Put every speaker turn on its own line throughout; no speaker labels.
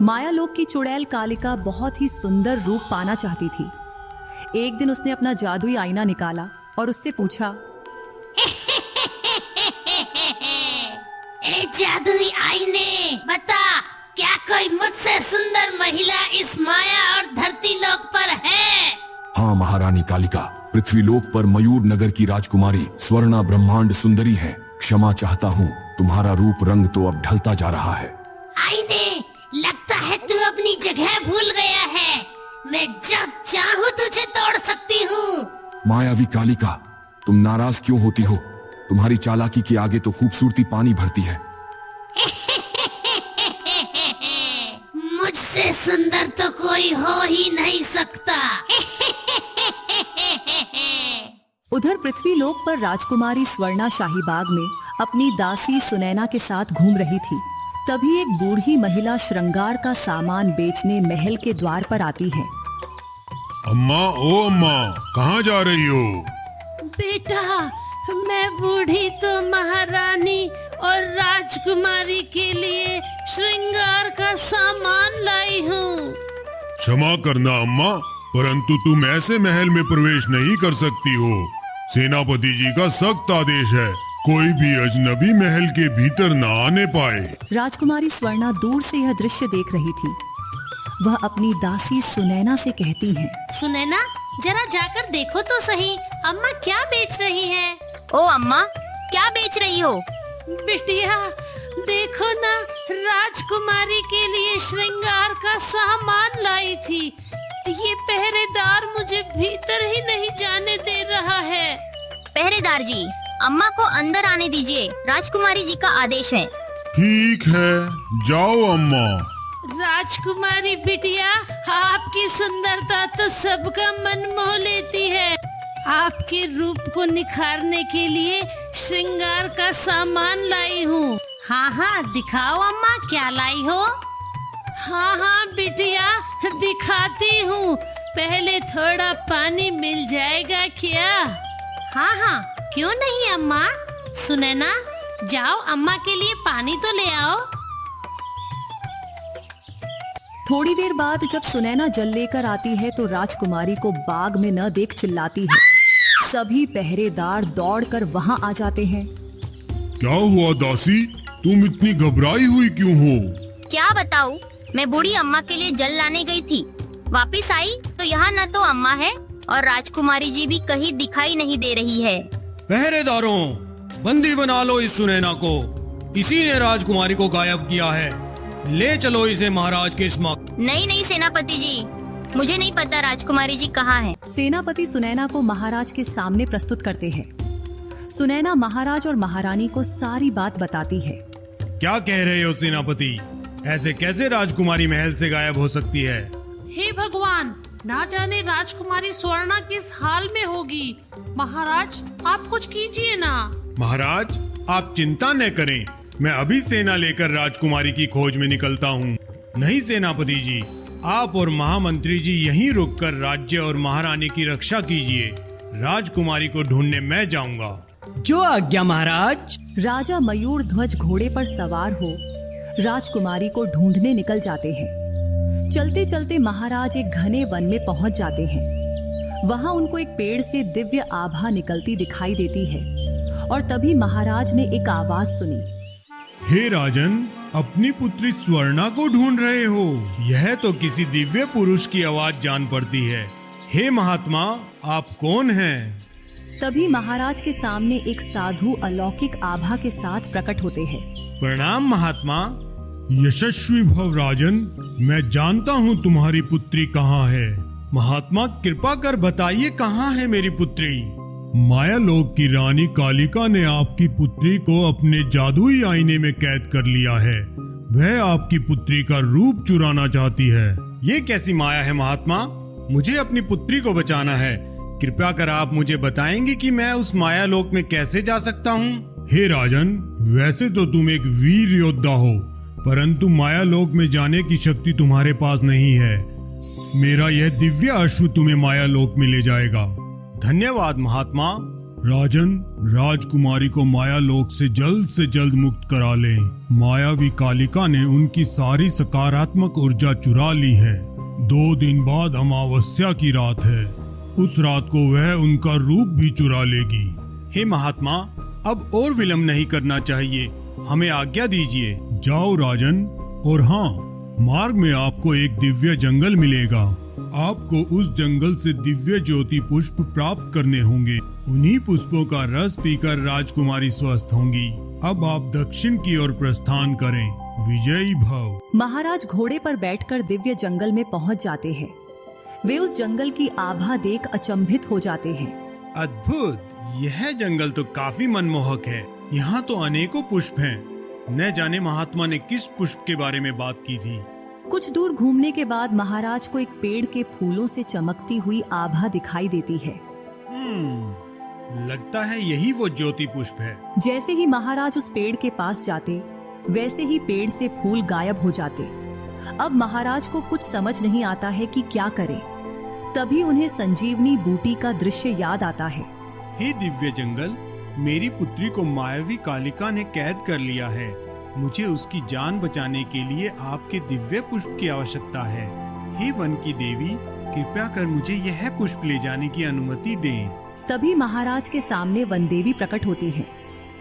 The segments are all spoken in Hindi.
मायालोक की चुड़ैल कालिका बहुत ही सुंदर रूप पाना चाहती थी। एक दिन उसने अपना जादुई आईना निकाला और उससे पूछा,
ए जादुई आईने, बता क्या कोई मुझसे सुंदर महिला इस माया और धरती लोक पर है?
हाँ महारानी कालिका, पृथ्वीलोक पर मयूर नगर की राजकुमारी स्वर्णा ब्रह्मांड सुंदरी है। क्षमा चाहता हूँ, तुम्हारा रूप रंग तो अब ढलता जा रहा है।
आईने, लगता है तू अपनी जगह भूल गया है। मैं जब चाहूँ तुझे तोड़ सकती हूँ।
मायावी कालिका, तुम नाराज क्यों होती हो? तुम्हारी चालाकी के आगे तो खूबसूरती पानी भरती है।
मुझसे सुंदर तो कोई हो ही नहीं सकता।
उधर पृथ्वीलोक पर राजकुमारी स्वर्णा शाहीबाग में अपनी दासी सुनैना के साथ घूम रही थी। तभी एक बूढ़ी महिला श्रृंगार का सामान बेचने महल के द्वार पर आती है।
अम्मा, ओ अम्मा, कहाँ जा रही हो?
बेटा, मैं बूढ़ी तो महारानी और राजकुमारी के लिए श्रृंगार का सामान लाई हूँ।
क्षमा करना अम्मा, परंतु तुम ऐसे महल में प्रवेश नहीं कर सकती हो। सेनापति जी का सख्त आदेश है, कोई भी अजनबी महल के भीतर न आने पाए।
राजकुमारी स्वर्णा दूर से यह दृश्य देख रही थी। वह अपनी दासी सुनैना से कहती है,
सुनैना, जरा जाकर देखो तो सही, अम्मा क्या बेच रही है?
ओ अम्मा, क्या बेच रही हो?
बिटिया, देखो ना, राजकुमारी के लिए श्रृंगार का सामान लाई थी। ये पहरेदार मुझे भीतर ही नहीं जाने दे रहा है।
पहरेदार जी, अम्मा को अंदर आने दीजिए, राजकुमारी जी का आदेश है।
ठीक है, जाओ अम्मा।
राजकुमारी बिटिया, आपकी सुंदरता तो सबका मन मोह लेती है। आपके रूप को निखारने के लिए श्रृंगार का सामान लाई हूँ। हाँ हाँ, दिखाओ अम्मा, क्या लाई हो? हाँ हाँ बिटिया, दिखाती हूँ। पहले थोड़ा पानी मिल जाएगा क्या? हाँ हाँ, क्यों नहीं अम्मा। सुनैना, जाओ अम्मा के लिए पानी तो ले आओ।
थोड़ी देर बाद जब सुनैना जल लेकर आती है तो राजकुमारी को बाग में न देख चिल्लाती है। सभी पहरेदार दौड़कर वहां आ जाते हैं।
क्या हुआ दासी, तुम इतनी घबराई हुई क्यों हो?
क्या बताऊँ, मैं बूढ़ी अम्मा के लिए जल लाने गई थी। वापिस आई तो यहाँ न तो अम्मा है और राजकुमारी जी भी कहीं दिखाई नहीं दे रही है।
पहरेदारों, बंदी बना लो इस सुनैना को। इसी ने राजकुमारी को गायब किया है। ले चलो इसे महाराज के समक्ष।
नहीं नहीं सेनापति जी, मुझे नहीं पता राजकुमारी जी कहाँ है।
सेनापति सुनैना को महाराज के सामने प्रस्तुत करते हैं। सुनैना महाराज और महारानी को सारी बात बताती है।
क्या कह रहे हो सेनापति? ऐसे कैसे राजकुमारी महल से गायब हो सकती है?
हे भगवान, ना जाने राजकुमारी स्वर्णा किस हाल में होगी। महाराज, आप कुछ कीजिए ना।
महाराज, आप चिंता न करें, मैं अभी सेना लेकर राजकुमारी की खोज में निकलता हूँ। नहीं सेनापति जी, आप और महामंत्री जी यहीं रुककर राज्य और महारानी की रक्षा कीजिए। राजकुमारी को ढूंढने मैं जाऊंगा।
जो आज्ञा महाराज।
राजा मयूर ध्वज घोड़े पर सवार हो राजकुमारी को ढूंढने निकल जाते हैं। चलते चलते महाराज एक घने वन में पहुंच जाते हैं। वहां उनको एक पेड़ से दिव्य आभा निकलती दिखाई देती है और तभी महाराज ने एक आवाज सुनी।
हे राजन, अपनी पुत्री स्वर्णा को ढूंढ रहे हो? यह तो किसी दिव्य पुरुष की आवाज जान पड़ती है। हे महात्मा, आप कौन हैं?
तभी महाराज के सामने एक साधु अलौकिक आभा के साथ प्रकट होते हैं।
प्रणाम महात्मा। यशस्वी भव राजन, मैं जानता हूँ तुम्हारी पुत्री कहाँ है। महात्मा, कृपा कर बताइए कहाँ है मेरी पुत्री? मायालोक की रानी कालिका ने आपकी पुत्री को अपने जादुई आईने में कैद कर लिया है। वह आपकी पुत्री का रूप चुराना चाहती है। ये कैसी माया है महात्मा? मुझे अपनी पुत्री को बचाना है। कृपया कर आप मुझे बताएंगे कि मैं उस मायालोक में कैसे जा सकता हूँ? हे राजन, वैसे तो तुम एक वीर योद्धा हो, परंतु मायालोक में जाने की शक्ति तुम्हारे पास नहीं है। मेरा यह दिव्य अश्व तुम्हें मायालोक में ले जाएगा। धन्यवाद महात्मा। राजन, राजकुमारी को माया लोक से जल्द मुक्त करा लें। मायावी कालिका ने उनकी सारी सकारात्मक ऊर्जा चुरा ली है। 2 दिन बाद अमावस्या की रात है। उस रात को वह उनका रूप भी चुरा लेगी। हे महात्मा, अब और विलंब नहीं करना चाहिए, हमें आज्ञा दीजिए। जाओ राजन, और हाँ, मार्ग में आपको एक दिव्य जंगल मिलेगा। आपको उस जंगल से दिव्य ज्योति पुष्प प्राप्त करने होंगे। उन्हीं पुष्पों का रस पीकर राजकुमारी स्वस्थ होंगी। अब आप दक्षिण की ओर प्रस्थान करें। विजयी भव।
महाराज घोड़े पर बैठकर दिव्य जंगल में पहुंच जाते हैं। वे उस जंगल की आभा देख अचंभित हो जाते हैं।
अद्भुत, यह जंगल तो काफी मनमोहक है। यहाँ तो अनेकों पुष्प हैं। न जाने महात्मा ने किस पुष्प के बारे में बात की थी।
कुछ दूर घूमने के बाद महाराज को एक पेड़ के फूलों से चमकती हुई आभा दिखाई देती है।
लगता है यही वो ज्योति पुष्प है।
जैसे ही महाराज उस पेड़ के पास जाते, वैसे ही पेड़ से फूल गायब हो जाते। अब महाराज को कुछ समझ नहीं आता है कि क्या करें। तभी उन्हें संजीवनी बूटी का दृश्य याद आता है।
हे दिव्य जंगल, मेरी पुत्री को मायावी कालिका ने कैद कर लिया है। मुझे उसकी जान बचाने के लिए आपके दिव्य पुष्प की आवश्यकता है। हे वन की देवी, कृपया कर मुझे यह पुष्प ले जाने की अनुमति दें।
तभी महाराज के सामने वन देवी प्रकट होती है।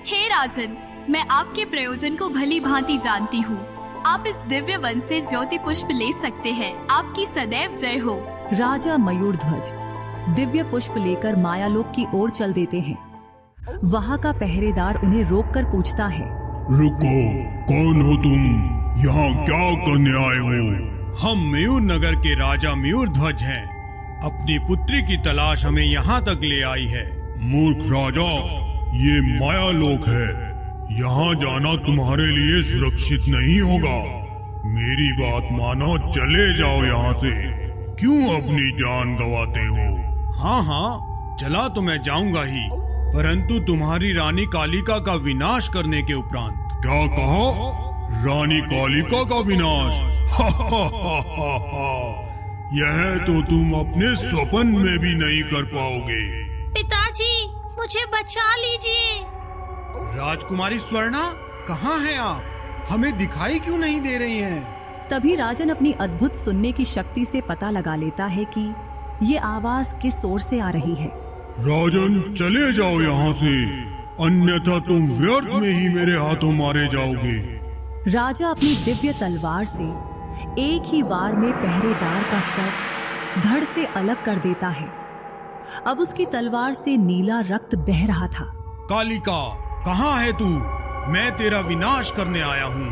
हे राजन, मैं आपके प्रयोजन को भली भांति जानती हूँ। आप इस दिव्य वन से ज्योति पुष्प ले सकते हैं। आपकी सदैव जय हो।
राजा मयूरध्वज दिव्य पुष्प लेकर मायालोक की ओर चल देते हैं। वहाँ का पहरेदार उन्हें रोककर पूछता है,
रुको, कौन हो तुम? यहाँ क्या करने आए हो?
हम मयूर नगर के राजा मयूरध्वज हैं। अपनी पुत्री की तलाश हमें यहाँ तक ले आई है।
मूर्ख राजा, ये मायालोक है। यहाँ जाना तुम्हारे लिए सुरक्षित नहीं होगा। मेरी बात मानो, चले जाओ यहाँ से। क्यों अपनी जान गंवाते हो?
हाँ, चला तो मैं जाऊंगा ही, परंतु तुम्हारी रानी कालिका का विनाश करने के उपरांत।
क्या कहा? रानी कालिका का विनाश? यह तो तुम अपने स्वप्न में भी नहीं कर पाओगे।
पिताजी, मुझे बचा लीजिए।
राजकुमारी स्वर्णा, कहाँ हैं आप? हमें दिखाई क्यों नहीं दे रही हैं?
तभी राजन अपनी अद्भुत सुनने की शक्ति से पता लगा लेता है कि ये आवाज किस ओर से आ रही है।
राजन, चले जाओ यहाँ से, अन्यथा तुम व्यर्थ में ही मेरे हाथों मारे जाओगे।
राजा अपनी दिव्य तलवार से एक ही वार में पहरेदार का सर धड़ से अलग कर देता है। अब उसकी तलवार से नीला रक्त बह रहा था।
कालिका, कहाँ है तू? मैं तेरा विनाश करने आया हूँ।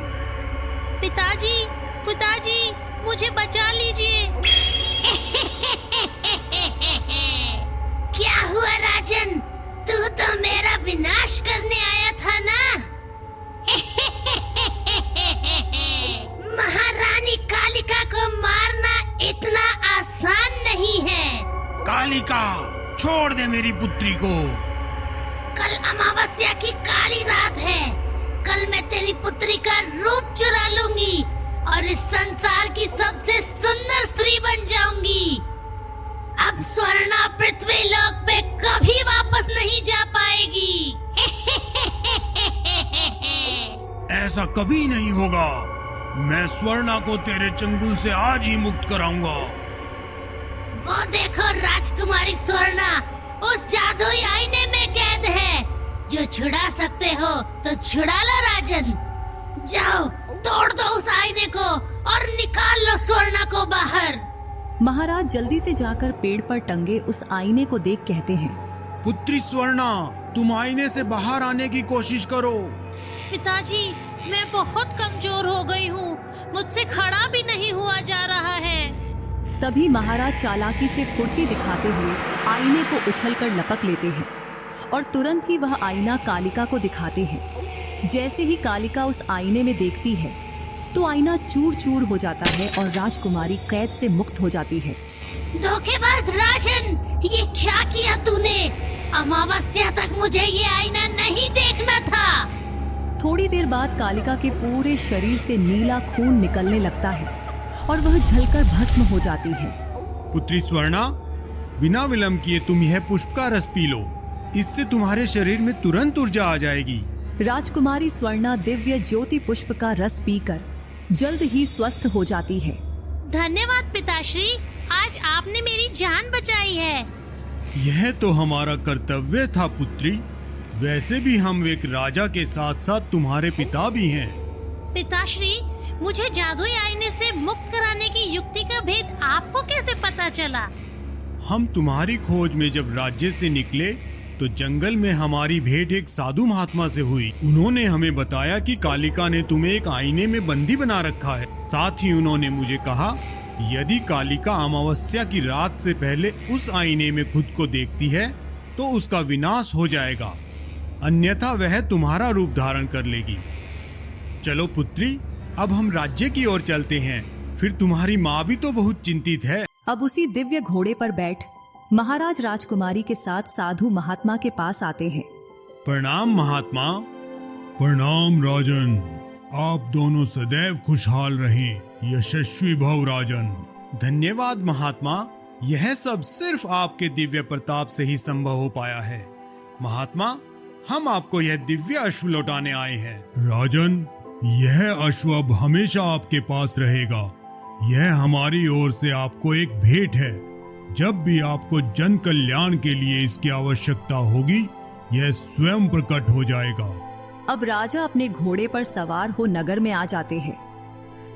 पिताजी, पिताजी, मुझे बचा लीजिए। क्या हुआ राजन? तू तो मेरा विनाश करने आया था ना? महारानी कालिका को मारना इतना आसान नहीं है।
कालिका, छोड़ दे मेरी पुत्री को।
कल अमावस्या की काली रात है। कल मैं तेरी पुत्री का रूप चुरा लूंगी और इस संसार की सबसे सुंदर स्त्री बन जाऊंगी। अब स्वर्णा पृथ्वी लोक पे कभी वापस नहीं जा पाएगी।
ऐसा कभी नहीं होगा। मैं स्वर्णा को तेरे चंगुल से आज ही मुक्त कराऊंगा।
वो देखो, राजकुमारी स्वर्णा उस जादुई आईने में कैद है। जो छुड़ा सकते हो तो छुड़ा लो राजन। जाओ, तोड़ दो उस आईने को और निकाल लो स्वर्णा को बाहर।
महाराज जल्दी से जाकर पेड़ पर टंगे उस आईने को देख कहते हैं,
पुत्री स्वर्णा, तुम आईने से बाहर आने की कोशिश करो।
पिताजी, मैं बहुत कमजोर हो गई हूँ। मुझसे खड़ा भी नहीं हुआ जा रहा है।
तभी महाराज चालाकी से फुर्ती दिखाते हुए आईने को उछलकर लपक लेते हैं और तुरंत ही वह आईना कालिका को दिखाते हैं। जैसे ही कालिका उस आईने में देखती है तो आईना चूर चूर हो जाता है और राजकुमारी कैद से मुक्त हो जाती है।
धोखेबाज राजन, ये क्या किया तूने? अमावस्या तक मुझे ये आईना नहीं देखना था।
थोड़ी देर बाद कालिका के पूरे शरीर से नीला खून निकलने लगता है और वह जलकर भस्म हो जाती है।
पुत्री स्वर्णा, बिना विलंब किए तुम यह पुष्प का रस पी लो। इससे तुम्हारे शरीर में तुरंत ऊर्जा आ जाएगी।
राजकुमारी स्वर्णा दिव्य ज्योति पुष्प का रस पीकर जल्द ही स्वस्थ हो जाती है।
धन्यवाद पिताश्री, आज आपने मेरी जान बचाई है।
यह तो हमारा कर्तव्य था पुत्री। वैसे भी हम एक राजा के साथ साथ तुम्हारे पिता भी हैं।
पिताश्री, मुझे जादुई आईने से मुक्त कराने की युक्ति का भेद आपको कैसे पता चला?
हम तुम्हारी खोज में जब राज्य से निकले तो जंगल में हमारी भेंट एक साधु महात्मा से हुई। उन्होंने हमें बताया कि कालिका ने तुम्हें एक आईने में बंदी बना रखा है। साथ ही उन्होंने मुझे कहा, यदि कालिका अमावस्या की रात से पहले उस आईने में खुद को देखती है तो उसका विनाश हो जाएगा, अन्यथा वह तुम्हारा रूप धारण कर लेगी। चलो पुत्री, अब हम राज्य की ओर चलते हैं। फिर तुम्हारी माँ भी तो बहुत चिंतित है।
अब उसी दिव्य घोड़े पर बैठ महाराज राजकुमारी के साथ साधु महात्मा के पास आते हैं।
प्रणाम महात्मा।
प्रणाम राजन। आप दोनों सदैव खुशहाल रहें। यशस्वी भव राजन।
धन्यवाद महात्मा, यह सब सिर्फ आपके दिव्य प्रताप से ही संभव हो पाया है। महात्मा, हम आपको यह दिव्य अश्व लौटाने आए हैं।
राजन, यह अश्व अब हमेशा आपके पास रहेगा। यह हमारी ओर से आपको एक भेंट है। जब भी आपको जन कल्याण के लिए इसकी आवश्यकता होगी, यह स्वयं प्रकट हो जाएगा।
अब राजा अपने घोड़े पर सवार हो नगर में आ जाते हैं।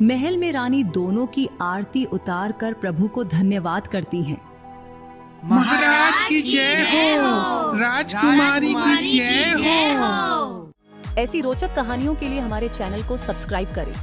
महल में रानी दोनों की आरती उतार कर प्रभु को धन्यवाद करती हैं।
महाराज की जय हो, राजकुमारी की जय हो।
ऐसी रोचक कहानियों के लिए हमारे चैनल को सब्सक्राइब करें